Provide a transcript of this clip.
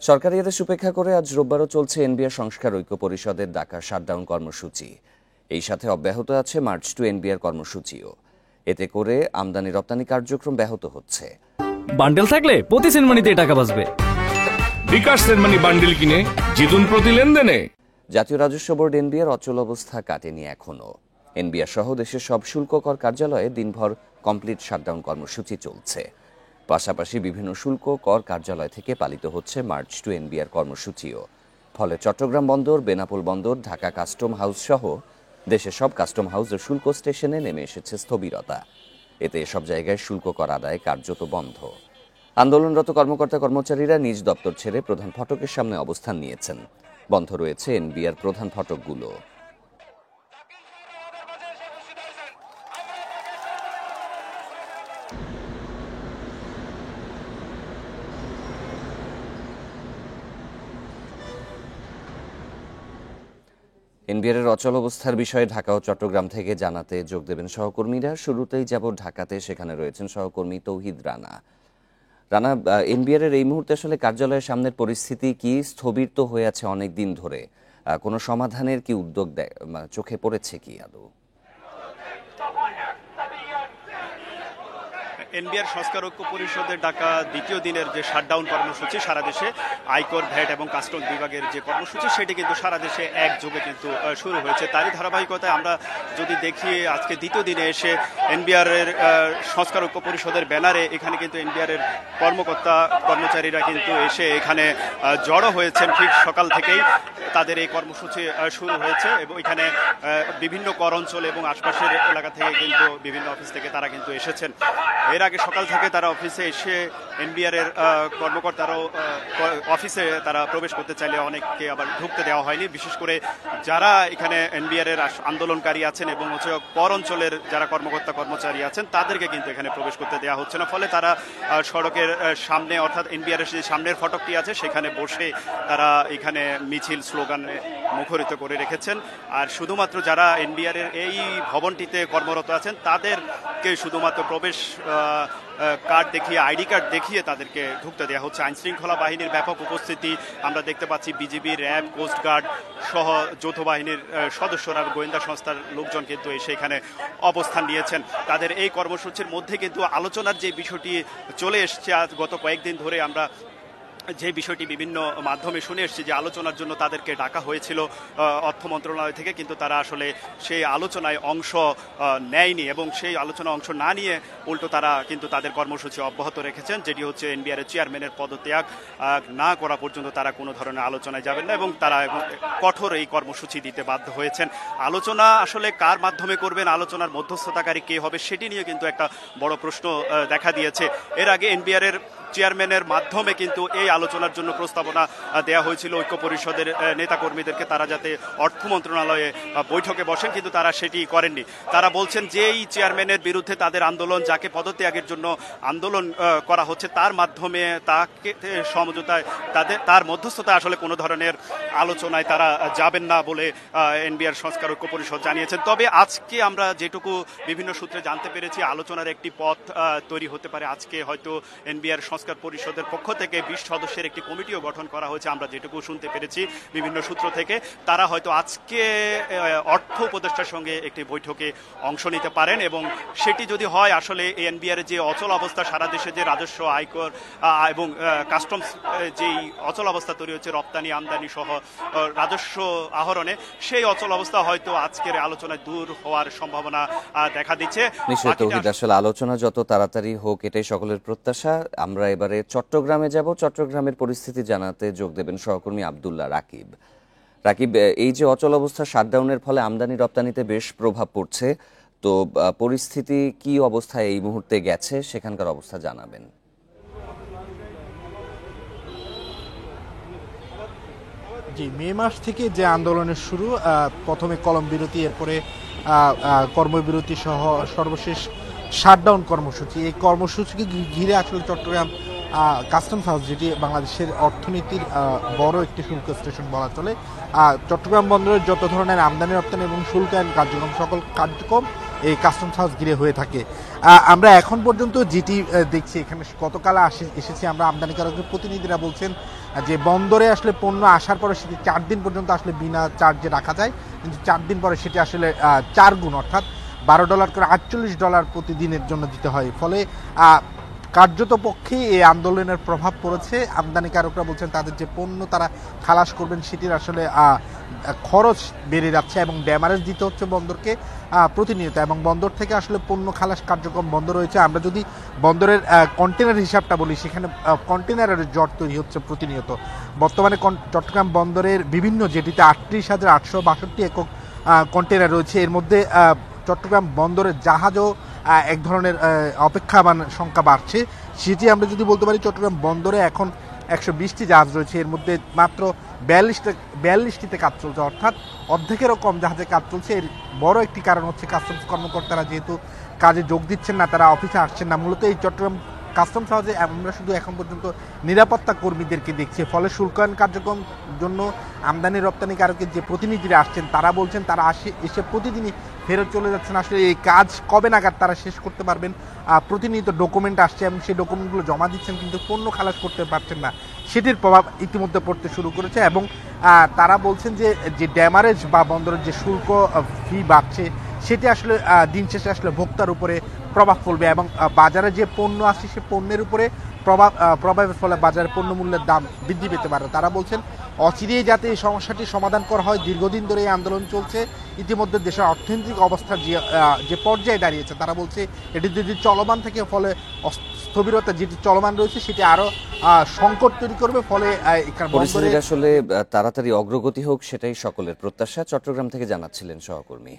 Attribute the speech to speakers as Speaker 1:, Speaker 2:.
Speaker 1: সরকারি আদেশ উপেক্ষা করে আজ রোববারও চলছে এনবিআর সংস্কার ঐক্য পরিষদের ডাকা শাটডাউন কর্মসূচি। এই সাথে অব্যাহত আছে মার্চ টু এনবিআর কর্মসূচিও। এতে করে আমদানি রপ্তানি কার্যক্রম ব্যাহত হচ্ছে।
Speaker 2: বান্ডেল থাকলে প্রতি সেনমানিতে টাকা বাঁচবে।
Speaker 3: বিকাশ সেনমানি বান্ডেল কিনে জিতুন প্রতি লেনদেনে।
Speaker 1: জাতীয় রাজস্ব বোর্ড এনবিআর অচল অবস্থা কাটেনি এখনো। এনবিআর সহ দেশের সব শুল্ক কর কার্যালয়ে দিনভর কমপ্লিট শাটডাউন কর্মসূচি চলছে। পাশাপাশি বিভিন্ন শুল্ক কর কার্যালয় থেকে পালিত হচ্ছে মার্চ টু এনবিআর কর্মসূচিও। ফলে চট্টগ্রাম বন্দর, বেনাপোল বন্দর, ঢাকা কাস্টম হাউস সহ দেশের সব কাস্টম হাউস ও শুল্ক স্টেশনে নেমে এসেছে স্থবিরতা। এতে এসব জায়গায় শুল্ক কর আদায় কার্যত বন্ধ। আন্দোলনরত কর্মকর্তা কর্মচারীরা নিজ দপ্তর ছেড়ে প্রধান ফটকের সামনে অবস্থান নিয়েছেন। বন্ধ রয়েছে এনবিআর প্রধান ফটকগুলো। এনবিআরের অচল অবস্থার বিষয়ে ঢাকা ও চট্টগ্রাম থেকে জানাতে যোগ দেবেন সহকর্মীরা। শুরুতেই যাব ঢাকাতে, সেখানে রয়েছেন সহকর্মী তৌহিদ রানা। রানা, এনবিআরের এই মুহূর্তে আসলে কার্যালয়ের সামনের পরিস্থিতি কি? স্থবির তো হয়ে আছে অনেক দিন ধরে, কোনো সমাধানের কি উদ্যোগ চোখে পড়েছে কি আদৌ?
Speaker 4: এনবিআর সংস্কার ঐক্য পরিষদের ডাকা দ্বিতীয় দিনের যে শাটডাউন কর্মসূচি, সারা দেশে আয়কর, ভ্যাট এবং কাস্টম বিভাগের যে কর্মসূচি, সেটি কিন্তু সারা দেশে একযোগে কিন্তু শুরু হয়েছে। তারই ধারাবাহিকতায় আমরা যদি দেখি, আজকে দ্বিতীয় দিনে এসে এনবিআরের সংস্কার ঐক্য পরিষদের ব্যানারে এখানে কিন্তু এনবিআরের কর্মকর্তা কর্মচারীরা কিন্তু এসে এখানে জড়ো হয়েছেন। ঠিক সকাল থেকেই তাদের এই কর্মসূচি শুরু হয়েছে এবং এখানে বিভিন্ন কর অঞ্চল এবং আশপাশের এলাকা থেকে কিন্তু বিভিন্ন অফিস থেকে তারা কিন্তু এসেছেন। এর আগে সকাল থেকে তারা অফিসে এসে এনবিআরের কর্মকর্তারাও অফিসে তারা প্রবেশ করতে চাইলে অনেককে আবার ঢুকতে দেওয়া হয়নি। বিশেষ করে যারা এখানে এনবিআরের আন্দোলনকারী আছেন এবং হচ্ছে কর অঞ্চলের যারা কর্মকর্তা কর্মচারী আছেন, তাদেরকে কিন্তু এখানে প্রবেশ করতে দেওয়া হচ্ছে না। ফলে তারা সড়কের সামনে, অর্থাৎ এনবিআরের যে সামনের ফটকটি আছে, সেখানে বসে তারা এখানে মিছিল স্লোগানে মুখরিত করে রেখেছেন। আর শুধুমাত্র যারা এনবিআরের এই ভবনটিতে কর্মরত আছেন, তাদেরকে শুধুমাত্র প্রবেশ কার্ড দেখিয়ে, আইডি কার্ড দেখিয়ে তাদেরকে ঢুকতে দেওয়া হচ্ছে। আইন শৃঙ্খলা বাহিনীর ব্যাপক উপস্থিতি আমরা দেখতে পাচ্ছি। বিজিবি, র্যাব, কোস্টগার্ড সহ যৌথ বাহিনীর সদস্যরা, গোয়েন্দা সংস্থার লোকজন কিন্তু এসে এখানে অবস্থান নিয়েছেন। তাদের এই কর্মসূচির মধ্যে কিন্তু আলোচনার যে বিষয়টি চলে এসছে, আজ গত কয়েকদিন ধরে আমরা যে বিষয়টি বিভিন্ন মাধ্যমে শুনে এসেছি, যে আলোচনার জন্য তাদেরকে ডাকা হয়েছিল অর্থ মন্ত্রণালয় থেকে, কিন্তু তারা আসলে সেই আলোচনায় অংশ নেয়নি এবং সেই আলোচনা অংশ না নিয়ে উল্টো তারা কিন্তু তাদের কর্মসূচি অব্যাহত রেখেছেন, যেটি হচ্ছে এনবিআরের চেয়ারম্যানের পদত্যাগ না করা পর্যন্ত তারা কোনো ধরনের আলোচনায় যাবেন না এবং তারা কঠোর এই কর্মসূচি দিতে বাধ্য হয়েছেন। আলোচনা আসলে কার মাধ্যমে করবেন, আলোচনার মধ্যস্থতাকারী কে হবে, সেটি নিয়ে কিন্তু একটা বড় প্রশ্ন দেখা দিয়েছে। এর আগে এনবিআরের চেয়ারম্যানের মাধ্যমে কিন্তু এই আলোচনার জন্য প্রস্তাবনা দেওয়া হয়েছিল ঐক্য পরিষদের নেতাকর্মীদেরকে, তারা যাতে অর্থ মন্ত্রণালয়ে বৈঠকে বসেন, কিন্তু তারা সেটি করেননি। তারা বলছেন যে এই চেয়ারম্যানের বিরুদ্ধে তাদের আন্দোলন, যাকে পদত্যাগের জন্য আন্দোলন করা হচ্ছে, তার মাধ্যমে তাকে সমঝোতায় তার মধ্যস্থতা আসলে কোনো ধরনের আলোচনায় তারা যাবেন না বলে এনবিআর সংস্কার ঐক্য পরিষদ জানিয়েছেন। তবে আজকে আমরা যেটুকু বিভিন্ন সূত্রে জানতে পেরেছি, আলোচনার একটি পথ তৈরি হতে পারে। আজকে হয়তো এনবিআর সংস্কার পরিষদের পক্ষ থেকে 20 সদস্যের একটি কমিটিও গঠন করা হয়েছে, আমরা যেটুকু শুনতে পেরেছি বিভিন্ন সূত্র থেকে। তারা হয়তো আজকে অর্থ উপদেষ্টার সঙ্গে একটি বৈঠকে অংশ নিতে পারেন এবং সেটি যদি হয়, আসলে এনবিআর যে অচল অবস্থা, সারা দেশে যে রাজস্ব, আয়কর এবং কাস্টমস যেই অচল অবস্থা তৈরি হচ্ছে রপ্তানি আমদানি সহ রাজস্ব আহরণে, সেই অচল অবস্থা হয়তো আজকের আলোচনায় দূর হওয়ার সম্ভাবনা দেখা দিচ্ছে।
Speaker 1: আসলে আলোচনা যত তাড়াতাড়ি হোক, এটাই সকলের প্রত্যাশা। আমরা এবারে চট্টগ্রামে যাব। চট্টগ্রামের পরিস্থিতি জানাতে যোগ দেবেন সহকর্মী আব্দুল্লাহ রাকিব। রাকিব, এই যে অচল অবস্থা, শাটডাউনের ফলে আমদানি রপ্তানিতে বেশ প্রভাব পড়ছে, তো পরিস্থিতি কি অবস্থায় এই মুহূর্তে গেছে, সেখানকার অবস্থা জানাবেন।
Speaker 5: জি, মে মাস থেকে যে আন্দোলনের শুরু, প্রথমে কলম বিরতি, এরপরে কর্মবিরতি সহ সর্বশেষ শাটডাউন কর্মসূচি। এই কর্মসূচিকে ঘিরে আসলে চট্টগ্রাম কাস্টমস হাউস, যেটি বাংলাদেশের অর্থনীতির বড় একটি শুল্ক স্টেশন বলা চলে, চট্টগ্রাম বন্দরের যত ধরনের আমদানি রপ্তানি এবং শুল্কায়ন কার্যক্রম, সকল কার্যক্রম এই কাস্টমস হাউস ঘিরে হয়ে থাকে। আমরা এখন পর্যন্ত যেটি দেখছি এখানে গতকাল এসেছি আমরা আমদানিকারকের প্রতিনিধিরা বলছেন যে বন্দরে আসলে পণ্য আসার পরে সেটি 4 দিন পর্যন্ত আসলে বিনা চার্জে রাখা যায়, কিন্তু 4 দিন পরে সেটি আসলে 4 গুণ অর্থাৎ $12 করে $48 প্রতিদিনের জন্য দিতে হয়। ফলে কার্যত পক্ষে এই আন্দোলনের প্রভাব পড়েছে। আমদানিকারকরা বলছেন তাদের যে পণ্য তারা খালাস করবেন সেটির আসলে খরচ বেড়ে যাচ্ছে এবং ড্যামারেজ দিতে হচ্ছে বন্দরকে প্রতিনিয়ত, এবং বন্দর থেকে আসলে পণ্য খালাস কার্যক্রম বন্ধ রয়েছে। আমরা যদি বন্দরের কন্টেনার হিসাবটা বলি, সেখানে কন্টেনারের জট তৈরি হচ্ছে প্রতিনিয়ত। বর্তমানে চট্টগ্রাম বন্দরের বিভিন্ন জেটিতে 38,862 একক কন্টেনার রয়েছে। এর মধ্যে চট্টগ্রাম বন্দরের জাহাজও এক ধরনের অপেক্ষামান সংখ্যা বাড়ছে। সেটি আমরা যদি বলতে পারি, চট্টগ্রাম বন্দরে এখন 120টি জাহাজ রয়েছে, এর মধ্যে মাত্র 42টিতে কাজ চলছে, অর্থাৎ অর্ধেকেরও কম জাহাজে কাজ চলছে। এর বড় একটি কারণ হচ্ছে কাস্টমস কর্মকর্তারা যেহেতু কাজে যোগ দিচ্ছেন না, তারা অফিসে আসছেন না। মূলত এই চট্টগ্রাম কাস্টমস হাউসে আমরা শুধু এখন পর্যন্ত নিরাপত্তা কর্মীদেরকে দেখছি। ফলে শুল্কায়ন কার্যক্রম জন্য আমদানি রপ্তানিকারকের যে প্রতিনিধিরা আসছেন তারা বলছেন তারা এসে প্রতিদিনই ফেরত চলে যাচ্ছেন। আসলে এই কাজ কবে নাগাদ তারা শেষ করতে পারবেন? প্রতিনিয়ত ডকুমেন্ট আসছে এবং সেই ডকুমেন্টগুলো জমা দিচ্ছেন, কিন্তু পণ্য খালাস করতে পারছেন না। সেটির প্রভাব ইতিমধ্যে পড়তে শুরু করেছে এবং তারা বলছেন যে ড্যামারেজ বা বন্দরের যে শুল্ক ফি বাড়ছে সেটি আসলে দিন শেষে আসলে ভোক্তার উপরে প্রভাব ফেলবে এবং বাজারে যে পণ্য আসছে সে পণ্যের উপরে প্রভাবের ফলে বাজারে পণ্য মূল্যের দাম বৃদ্ধি পেতে পারে। তারা বলছেন অচিরেই যাতে এই সমস্যাটি সমাধান করা হয়। দীর্ঘদিন ধরে এই আন্দোলন চলছে। ইতিমধ্যে দেশের অর্থনৈতিক অবস্থা যে পর্যায়ে দাঁড়িয়েছে, তারা বলছে এটি যদি চলমান থাকে ফলে স্থবিরতা যেটি চলমান রয়েছে সেটি আরো সংকট তৈরি করবে। ফলে
Speaker 1: পরিস্থিতির আসলে তাড়াতাড়ি অগ্রগতি হোক সেটাই সকলের প্রত্যাশা। চট্টগ্রাম থেকে জানাচ্ছিলেন সহকর্মী।